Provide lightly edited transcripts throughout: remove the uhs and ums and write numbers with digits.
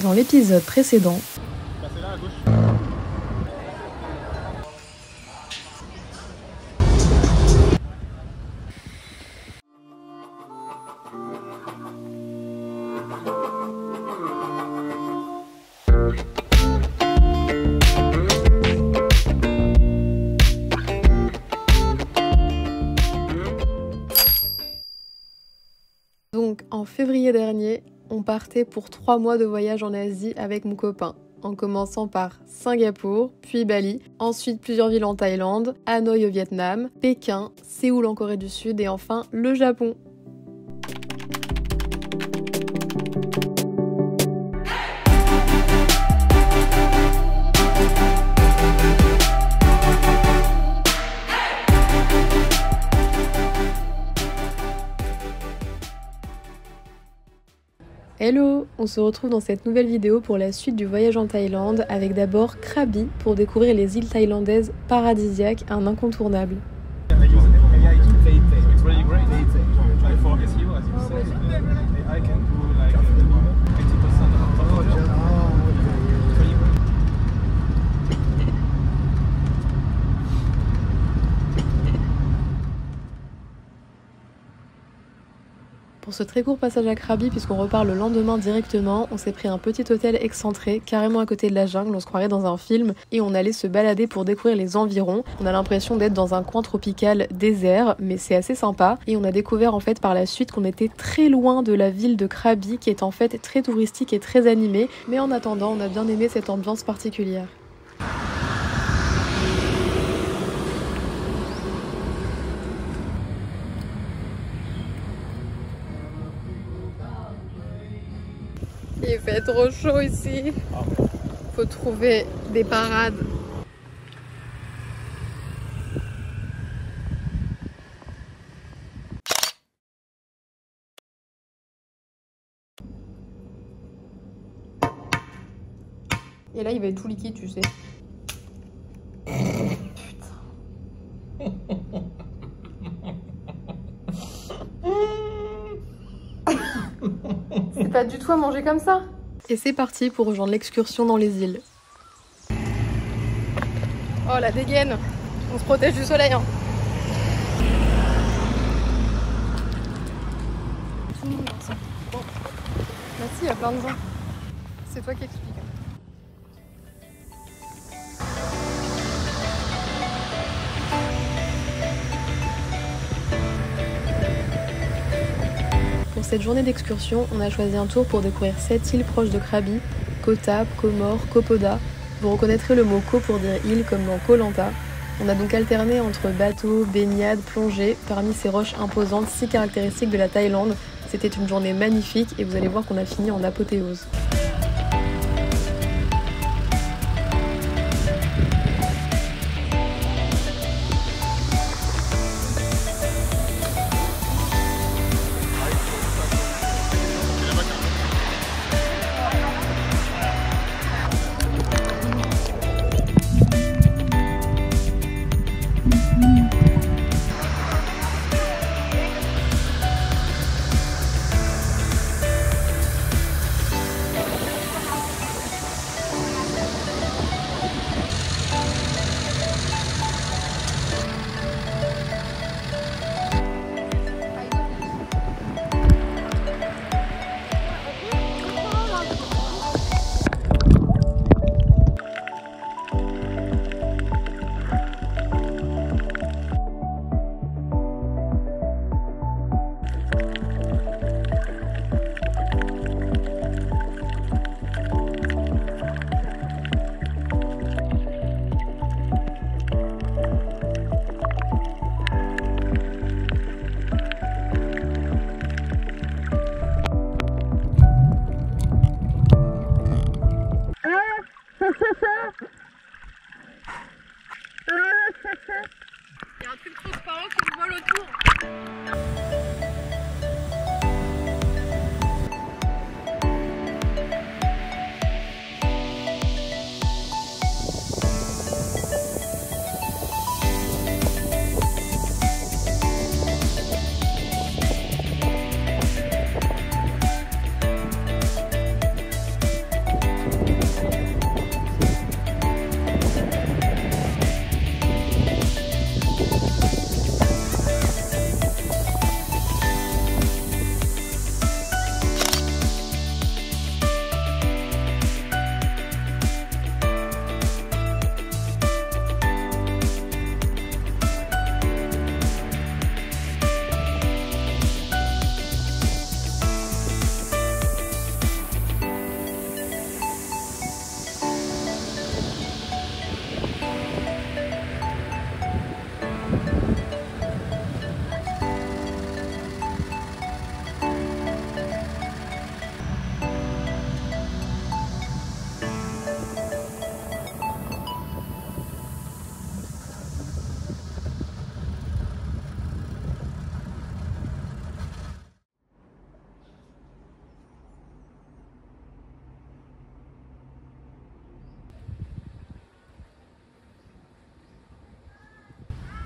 Dans l'épisode précédent, Passez là à gauche. donc en février dernier, on partait pour 3 mois de voyage en Asie avec mon copain, en commençant par Singapour, puis Bali, ensuite plusieurs villes en Thaïlande, Hanoï au Vietnam, Pékin, Séoul en Corée du Sud et enfin le Japon. Hello! On se retrouve dans cette nouvelle vidéo pour la suite du voyage en Thaïlande avec d'abord Krabi pour découvrir les îles thaïlandaises paradisiaques, un incontournable. Pour ce très court passage à Krabi, puisqu'on repart le lendemain directement, on s'est pris un petit hôtel excentré, carrément à côté de la jungle, on se croirait dans un film, et on allait se balader pour découvrir les environs. On a l'impression d'être dans un coin tropical désert, mais c'est assez sympa. Et on a découvert en fait par la suite qu'on était très loin de la ville de Krabi, qui est en fait très touristique et très animée. Mais en attendant, on a bien aimé cette ambiance particulière. Il fait trop chaud ici. Faut trouver des parades. Et là, il va être tout liquide, tu sais. C'est pas du tout à manger comme ça. Et c'est parti pour rejoindre l'excursion dans les îles. Oh la dégaine. On se protège du soleil hein. Bon. Merci, il y a plein de gens. C'est toi qui expliques. Pour cette journée d'excursion, on a choisi un tour pour découvrir 7 îles proches de Krabi, Koh Tap, Koh Mor, Koh Phoda. Vous reconnaîtrez le mot Koh pour dire île comme dans Koh Lanta. On a donc alterné entre bateau, baignade, plongée, parmi ces roches imposantes si caractéristiques de la Thaïlande. C'était une journée magnifique et vous allez voir qu'on a fini en apothéose.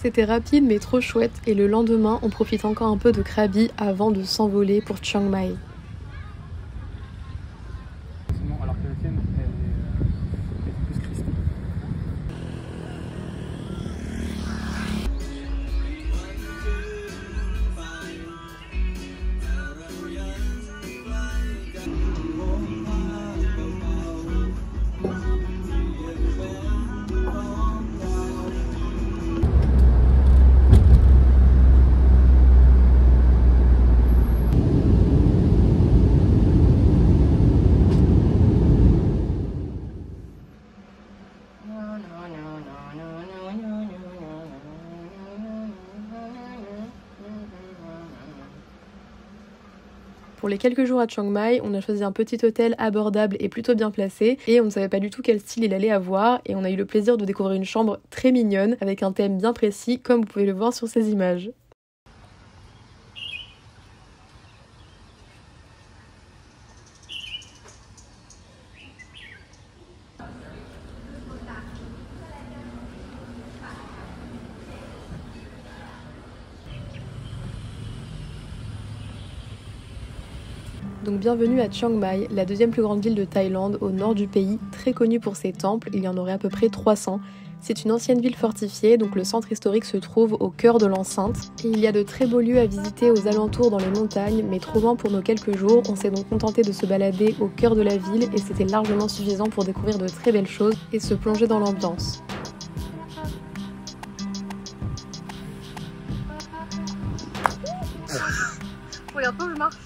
C'était rapide mais trop chouette et le lendemain, on profite encore un peu de Krabi avant de s'envoler pour Chiang Mai. Alors que la tienne, elle est plus crispée. Pour les quelques jours à Chiang Mai, on a choisi un petit hôtel abordable et plutôt bien placé et on ne savait pas du tout quel style il allait avoir et on a eu le plaisir de découvrir une chambre très mignonne avec un thème bien précis comme vous pouvez le voir sur ces images. Donc bienvenue à Chiang Mai, la deuxième plus grande ville de Thaïlande, au nord du pays, très connue pour ses temples, il y en aurait à peu près 300. C'est une ancienne ville fortifiée, donc le centre historique se trouve au cœur de l'enceinte. Et il y a de très beaux lieux à visiter aux alentours dans les montagnes, mais trop loin pour nos quelques jours, on s'est donc contenté de se balader au cœur de la ville et c'était largement suffisant pour découvrir de très belles choses et se plonger dans l'ambiance. Regarde pas où je marche.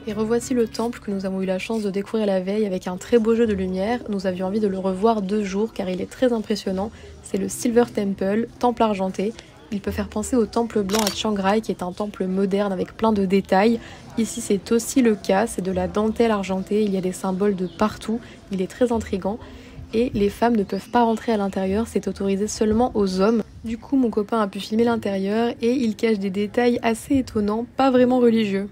Et revoici le temple que nous avons eu la chance de découvrir la veille avec un très beau jeu de lumière. Nous avions envie de le revoir 2 jours car il est très impressionnant. C'est le Silver Temple, temple argenté. Il peut faire penser au temple blanc à Chiang Rai qui est un temple moderne avec plein de détails. Ici c'est aussi le cas, c'est de la dentelle argentée, il y a des symboles de partout, il est très intriguant. Et les femmes ne peuvent pas rentrer à l'intérieur, c'est autorisé seulement aux hommes. Du coup mon copain a pu filmer l'intérieur et il cache des détails assez étonnants, pas vraiment religieux.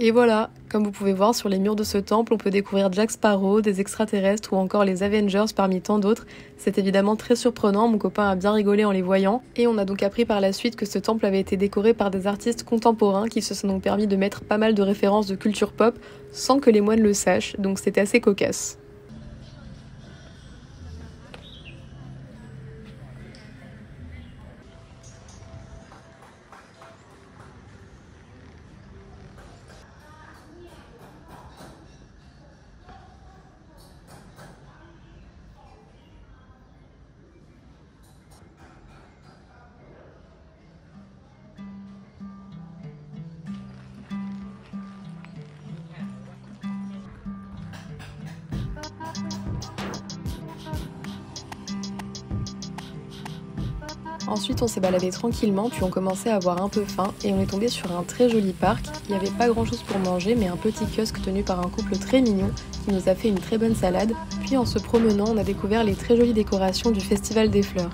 Et voilà, comme vous pouvez voir sur les murs de ce temple, on peut découvrir Jack Sparrow, des extraterrestres ou encore les Avengers parmi tant d'autres. C'est évidemment très surprenant, mon copain a bien rigolé en les voyant. Et on a donc appris par la suite que ce temple avait été décoré par des artistes contemporains qui se sont donc permis de mettre pas mal de références de culture pop sans que les moines le sachent, donc c'était assez cocasse. Ensuite on s'est baladé tranquillement, puis on commençait à avoir un peu faim et on est tombé sur un très joli parc. Il n'y avait pas grand chose pour manger mais un petit kiosque tenu par un couple très mignon qui nous a fait une très bonne salade. Puis en se promenant on a découvert les très jolies décorations du Festival des Fleurs.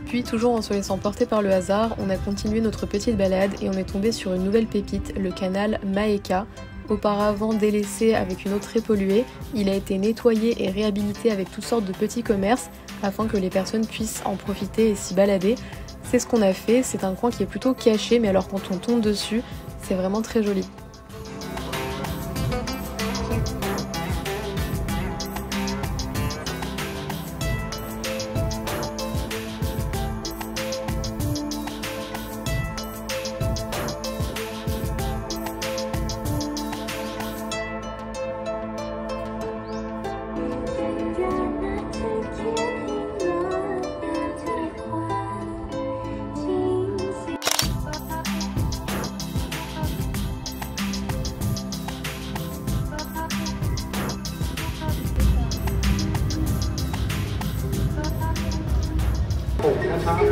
Puis, toujours en se laissant porter par le hasard, on a continué notre petite balade et on est tombé sur une nouvelle pépite, le canal Maeka. Auparavant délaissé avec une eau très polluée, il a été nettoyé et réhabilité avec toutes sortes de petits commerces afin que les personnes puissent en profiter et s'y balader. C'est ce qu'on a fait, c'est un coin qui est plutôt caché, mais alors quand on tombe dessus, c'est vraiment très joli.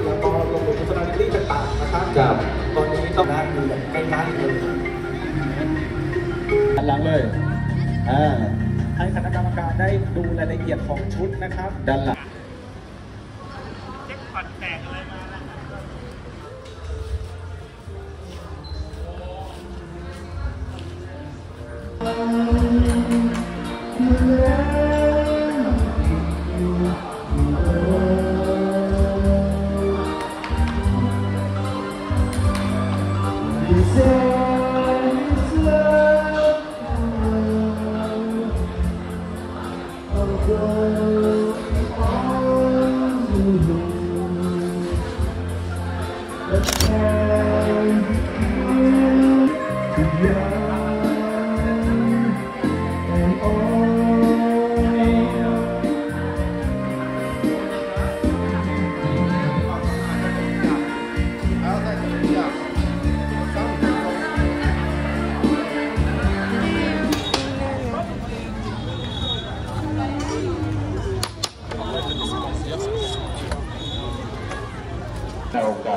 แล้วก็รวมถึง functionality ต่างๆนะครับตอนนี้ต้องนะคือแบบใกล้ๆเลยด้านหลังเลยให้คณะกรรมการได้ดูรายละเอียดของชุดนะครับด้านหลังเช็คปัดแตกเลยมา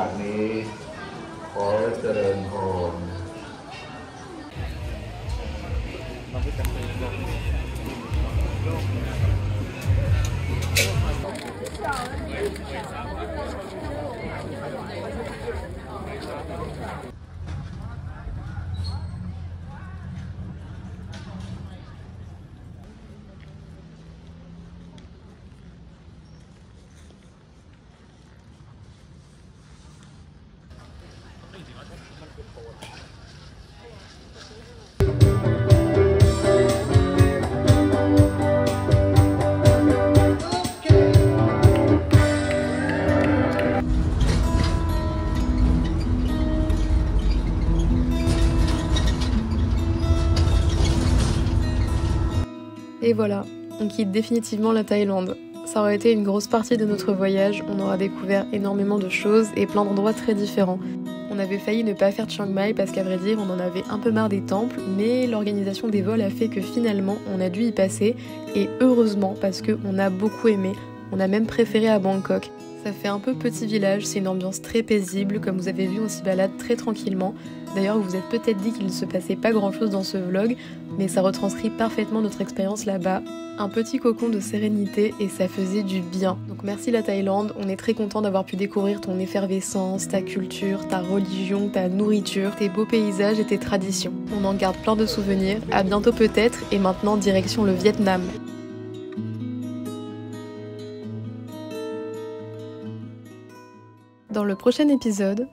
ากนี้ขอเจริญพร Et voilà, on quitte définitivement la Thaïlande. Ça aurait été une grosse partie de notre voyage, on aura découvert énormément de choses et plein d'endroits très différents. On avait failli ne pas faire Chiang Mai parce qu'à vrai dire on en avait un peu marre des temples, mais l'organisation des vols a fait que finalement on a dû y passer, et heureusement parce qu'on a beaucoup aimé, on a même préféré à Bangkok. Ça fait un peu petit village, c'est une ambiance très paisible, comme vous avez vu on s'y balade très tranquillement. D'ailleurs vous vous êtes peut-être dit qu'il ne se passait pas grand chose dans ce vlog, mais ça retranscrit parfaitement notre expérience là-bas. Un petit cocon de sérénité et ça faisait du bien. Donc merci la Thaïlande, on est très content d'avoir pu découvrir ton effervescence, ta culture, ta religion, ta nourriture, tes beaux paysages et tes traditions. On en garde plein de souvenirs, à bientôt peut-être, et maintenant direction le Vietnam. Dans le prochain épisode...